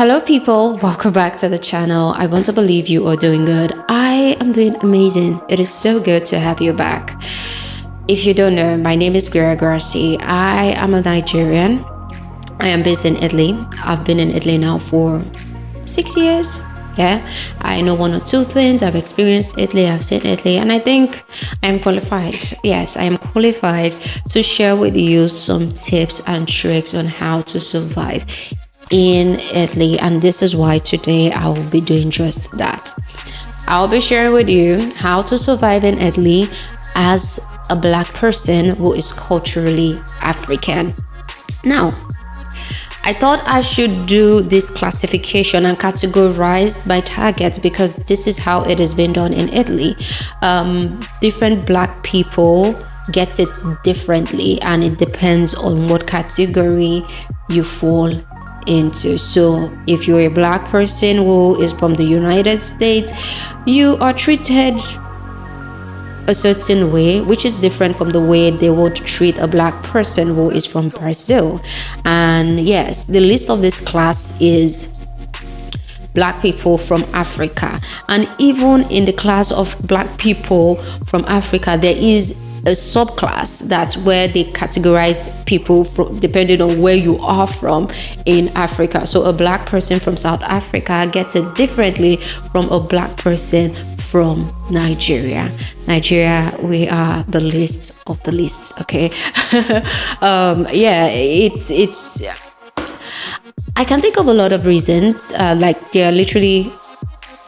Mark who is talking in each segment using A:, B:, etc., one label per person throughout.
A: Hello people, welcome back to the channel. I want to believe you are doing good. I am doing amazing. It is so good to have you back. If you don't know, my name is Gracie. I am a Nigerian. I am based in Italy. I've been in Italy now for 6 years. Yeah, I know one or two things. I've experienced Italy, I've seen Italy, and I think I am qualified. Yes, I am qualified to share with you some tips and tricks on how to survive in Italy, and this is why today I will be doing just that. I'll be sharing with you how to survive in Italy as a black person who is culturally African. Now, I thought I should do this classification and categorize my targets because this is how it has been done in Italy. Different black people get it differently, and it depends on what category you fall into. So if you're a black person who is from the United States, you are treated a certain way, which is different from the way they would treat a black person who is from Brazil. And yes, the list of this class is black people from Africa, and even in the class of black people from Africa, there is a subclass that's where they categorize people depending on where you are from in Africa. So a black person from South Africa gets it differently from a black person from Nigeria. We are the least of the least. Okay. It's I can think of a lot of reasons. Like there are literally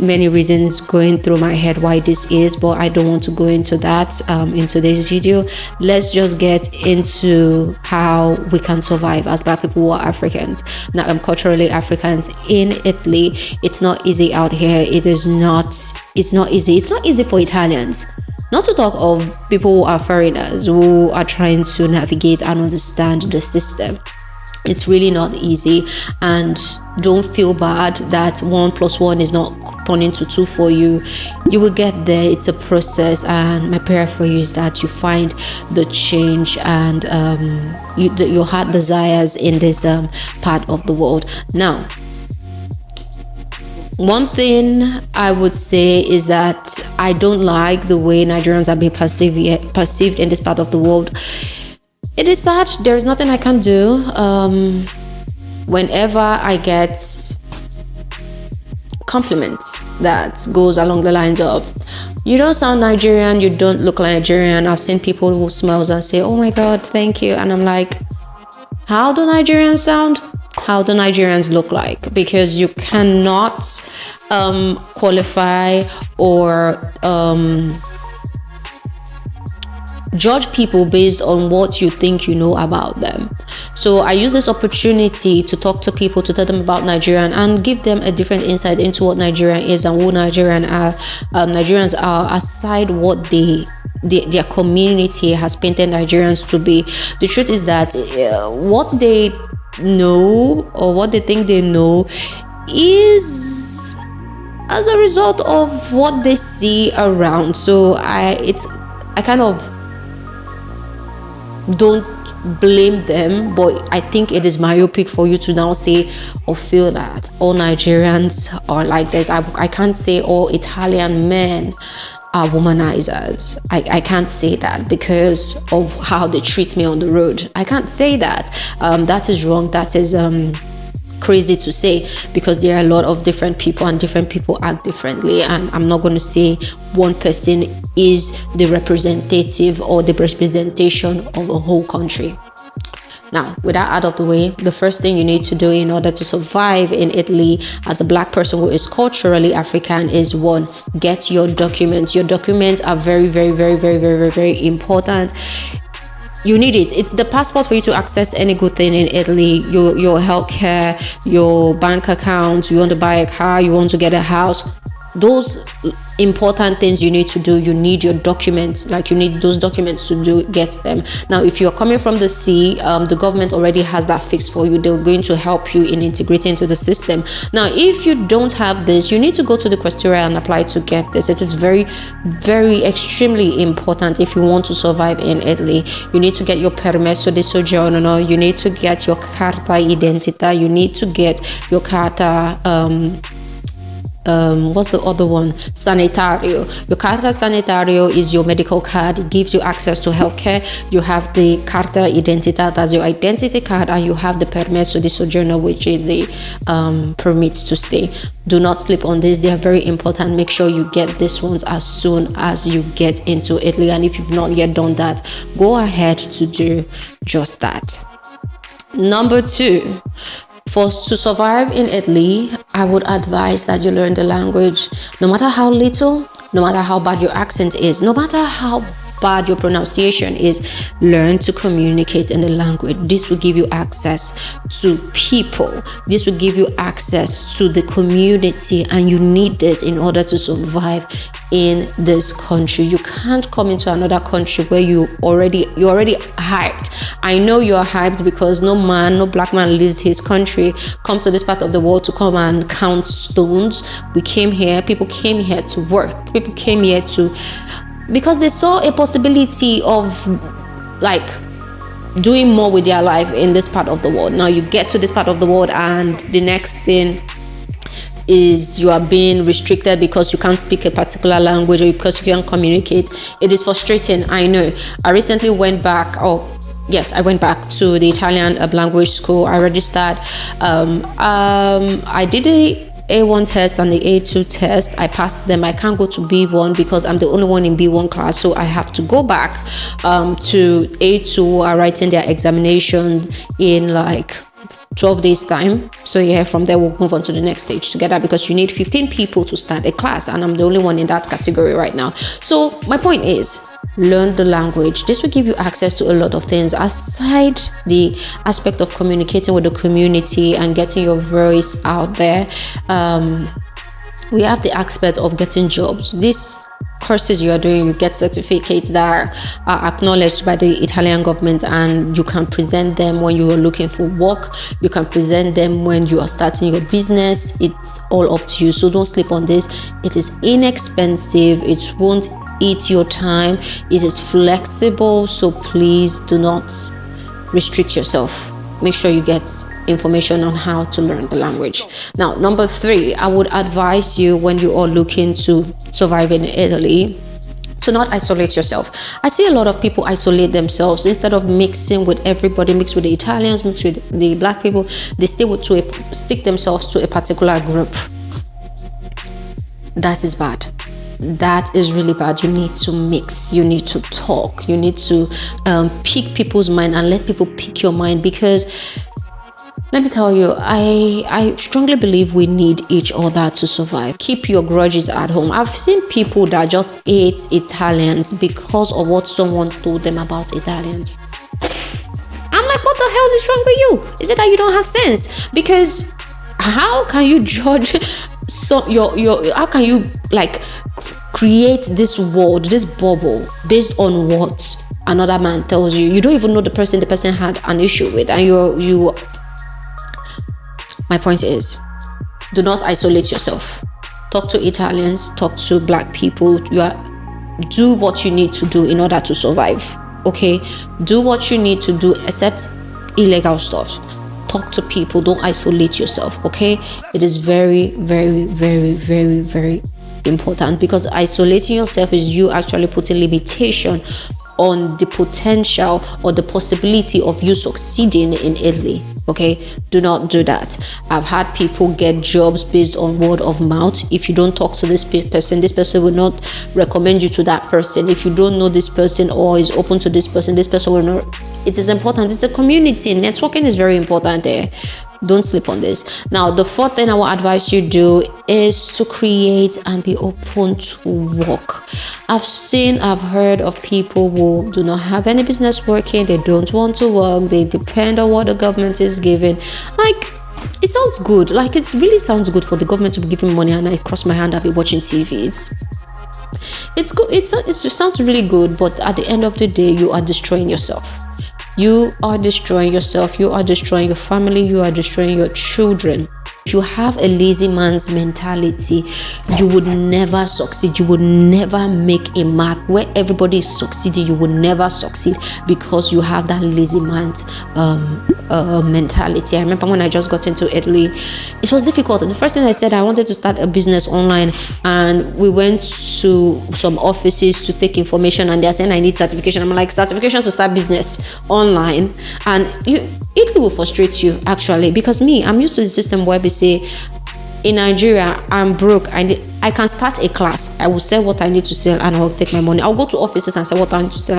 A: many reasons going through my head why this is, but I don't want to go into that in today's video. Let's just get into how we can survive as black people who are Africans. Now, I'm culturally Africans in Italy. It's not easy out here. It's not easy. It's not easy for Italians. Not to talk of people who are foreigners who are trying to navigate and understand the system. It's really not easy, and don't feel bad that 1 + 1 is not turning to 2 for you. You will get there. It's a process, and my prayer for you is that you find the change and your heart desires in this part of the world. Now, one thing I would say is that I don't like the way Nigerians are being perceived in this part of the world. It is sad. There is nothing I can do. Whenever I get compliments that goes along the lines of, you don't sound Nigerian, you don't look Nigerian. I've seen people who smiles and say, oh my God, thank you. And I'm like, how do Nigerians sound? How do Nigerians look like? Because you cannot qualify or judge people based on what you think you know about them. So I use this opportunity to talk to people, to tell them about Nigeria and give them a different insight into what Nigeria is and who Nigerians are aside what their community has painted Nigerians to be. The truth is that what they know or what they think they know is as a result of what they see around. So I kind of don't blame them, but I think it is myopic for you to now say or feel that all Nigerians are like this. I can't say all Italian men are womanizers. I can't say that because of how they treat me on the road. I can't say that. That is wrong. That is crazy to say, because there are a lot of different people and different people act differently, and I'm not going to say one person is the representative or the representation of a whole country. Now, with that out of the way, the first thing you need to do in order to survive in Italy as a black person who is culturally African is, one, get your documents. Your documents are very, very, very, very, very, very, very important. You need it. It's the passport for you to access any good thing in Italy. Your healthcare, your bank account, you want to buy a car, you want to get a house. Those important things you need to do. You need your documents, like you need those documents to get them. Now if you're coming from the sea, the government already has that fixed for you. They're going to help you in integrating into the system. Now if you don't have this, you need to go to the questura and apply to get this. It is very, very extremely important if you want to survive in Italy. You need to get your permesso di soggiorno, you need to get your carta identità, you need to get your carta what's the other one, sanitario. Your carta sanitario is your medical card. It gives you access to healthcare. You have the carta identità, that's your identity card, and you have the permesso di soggiorno, which is the permit to stay. Do not sleep on this. They are very important. Make sure you get these ones as soon as you get into Italy, and if you've not yet done that, go ahead to do just that. Number 2, to survive in Italy, I would advise that you learn the language. No matter how little, no matter how bad your accent is, no matter how bad your pronunciation is, learn to communicate in the language. This will give you access to people. This will give you access to the community, and you need this in order to survive in this country. You can't come into another country where you're already hyped. I know you're hyped because no black man leaves his country, come to this part of the world to come and count stones. People came here to work. People came here because they saw a possibility of like doing more with their life in this part of the world. Now you get to this part of the world, and the next thing is you are being restricted because you can't speak a particular language or because you can't communicate. It is frustrating, I know. I recently went back I went back to the Italian language school. I registered. I did a A1 test and the A2 test. I passed them. I can't go to B1 because I'm the only one in B1 class, so I have to go back to A2 who are writing their examination in like 12 days time. So yeah, from there we'll move on to the next stage together, because you need 15 people to start a class, and I'm the only one in that category right now. So my point is, learn the language. This will give you access to a lot of things aside the aspect of communicating with the community and getting your voice out there. We have the aspect of getting jobs. These courses you are doing, you get certificates that are acknowledged by the Italian government, and you can present them when you are looking for work. You can present them when you are starting your business. It's all up to you, so don't sleep on this. It is inexpensive. It won't eat your time. It is flexible, so please do not restrict yourself. Make sure you get information on how to learn the language. Now, number 3, I would advise you, when you are looking to survive in Italy, to not isolate yourself. I see a lot of people isolate themselves. Instead of mixing with everybody, mix with the Italians, mix with the black people, they stick themselves to a particular group. That is bad. That is really bad. You need to mix, you need to talk, you need to pick people's mind and let people pick your mind, because let me tell you, I strongly believe we need each other to survive. Keep your grudges at home. I've seen people that just hate Italians because of what someone told them about Italians. I'm like, what the hell is wrong with you? Is it that you don't have sense? Because how can you judge how can you like create this world, this bubble, based on what another man tells you? You don't even know the person had an issue with, and you my point is, do not isolate yourself. Talk to Italians, talk to black people. Do what you need to do in order to survive. Okay, do what you need to do, except illegal stuff. Talk to people, don't isolate yourself. Okay, it is very, very, very, very, very important, because isolating yourself is you actually putting limitation on the potential or the possibility of you succeeding in Italy. Okay, do not do that. I've had people get jobs based on word of mouth. If you don't talk to this person will not recommend you to that person. If you don't know this person or is open to this person will not. It is important. It's a community. Networking is very important there. Don't sleep on this. Now, the 4th thing I will advise you do is to create and be open to work. I've heard of people who do not have any business working. They don't want to work. They depend on what the government is giving. Like, it sounds good. Like, it really sounds good for the government to be giving money, and I cross my hand, I'll be watching TV. It's good. It just sounds really good, but at the end of the day, you are destroying yourself. You are destroying yourself. You are destroying your family. You are destroying your children. If you have a lazy man's mentality, you would never succeed. You would never make a mark. Where everybody is succeeding, you will never succeed because you have that lazy man's mentality. I remember when I just got into Italy, it was difficult. The first thing I said, I wanted to start a business online, and we went to some offices to take information, and they're saying I need certification. I'm like, certification to start business online? And it will frustrate you, actually, because I'm used to the system where we say, in Nigeria, I'm broke, I can start a class, I will sell what I need to sell, and I'll take my money. I'll go to offices and sell what I need to sell.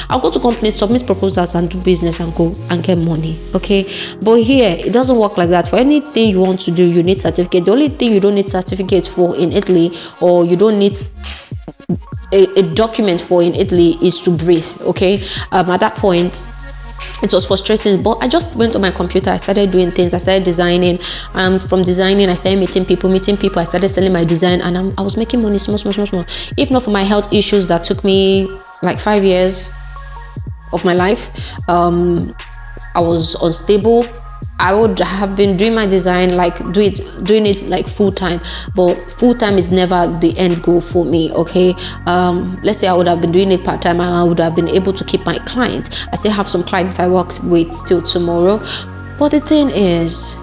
A: I'll go to companies, submit proposals, and do business and go and get money. Okay, but here it doesn't work like that. For anything you want to do, you need certificate. The only thing you don't need certificate for in Italy, or you don't need a document for in Italy, is to breathe. Okay, at that point, it was frustrating, but I just went on my computer. I started doing things. I started designing, and from designing, I started meeting people. I started selling my design, and I was making money small. If not for my health issues that took me like 5 years of my life, I was unstable. I would have been doing my design, like doing it like full time, but full time is never the end goal for me. Okay, let's say I would have been doing it part time, and I would have been able to keep my clients. I still have some clients I work with till tomorrow, but the thing is,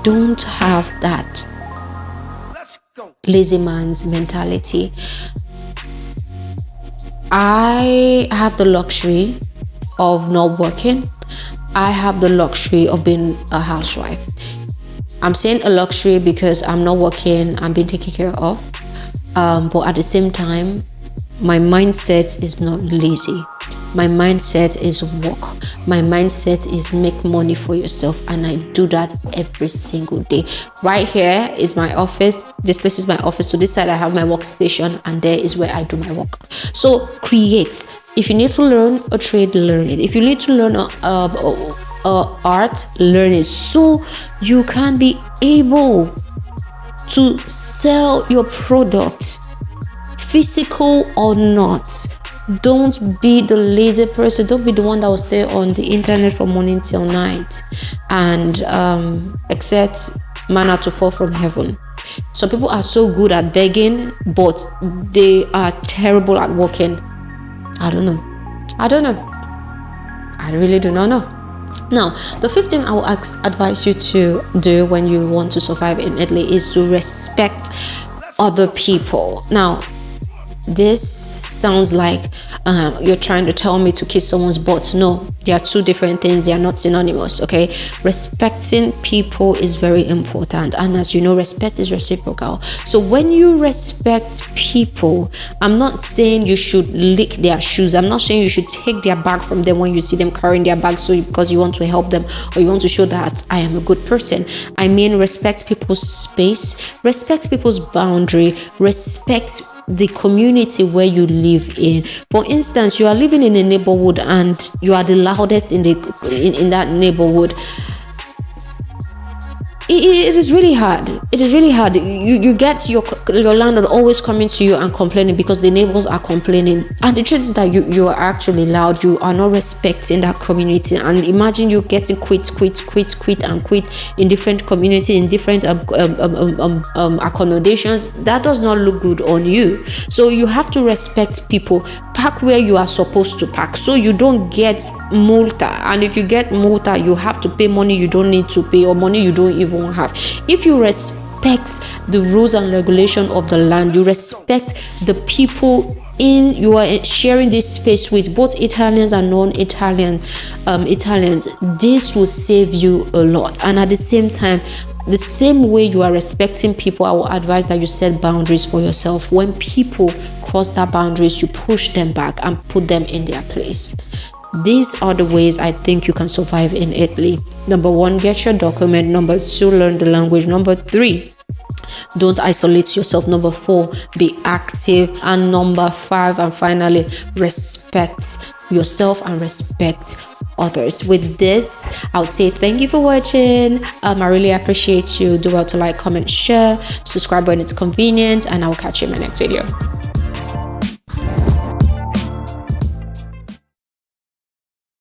A: don't have that lazy man's mentality. I have the luxury of not working. I have the luxury of being a housewife. I'm saying a luxury because I'm not working, I'm being taken care of. But at the same time, my mindset is not lazy. My mindset is work. My mindset is make money for yourself, and I do that every single day. Right here is my office. This place is my office. To this side, I have my workstation, and there is where I do my work. So create. If you need to learn a trade, learn it. If you need to learn art, learn it, so you can be able to sell your product, physical or not. Don't be the lazy person. Don't be the one that will stay on the internet from morning till night and expect manna to fall from heaven. Some people are so good at begging, but they are terrible at working. I don't know. I really do not know. Now, the fifth thing I will advise you to do when you want to survive in Italy is to respect other people. Now, this sounds like you're trying to tell me to kiss someone's butt. No, they are two different things. They are not synonymous. Okay, respecting people is very important, and as you know, respect is reciprocal. So when you respect people, I'm not saying you should lick their shoes. I'm not saying you should take their bag from them when you see them carrying their bag, so because you want to help them or you want to show that I am a good person. I mean, respect people's space, respect people's boundary, respect the community where you live in. For instance, you are living in a neighborhood and you are the loudest in that neighborhood. It is really hard. It is really hard. You get your landlord always coming to you and complaining because the neighbors are complaining. And the truth is that you are actually loud. You are not respecting that community. And imagine you getting quit in different communities, in different accommodations. That does not look good on you. So you have to respect people. Park where you are supposed to park, so you don't get multa. And if you get multa, you have to pay money you don't need to pay, or money you don't even have. If you respect the rules and regulation of the land, you respect the people you are sharing this space with, both Italians and non-Italian Italians, this will save you a lot. And at the same time, the same way you are respecting people, I will advise that you set boundaries for yourself. When people cross that boundaries, you push them back and put them in their place. These are the ways I think you can survive in Italy. Number 1, get your document. Number 2, learn the language. Number 3, don't isolate yourself. Number 4, be active. And number 5, and finally, respect yourself and respect others. With this, I would say thank you for watching. I really appreciate you. Do well to like, comment, share, subscribe when it's convenient, and I will catch you in my next video.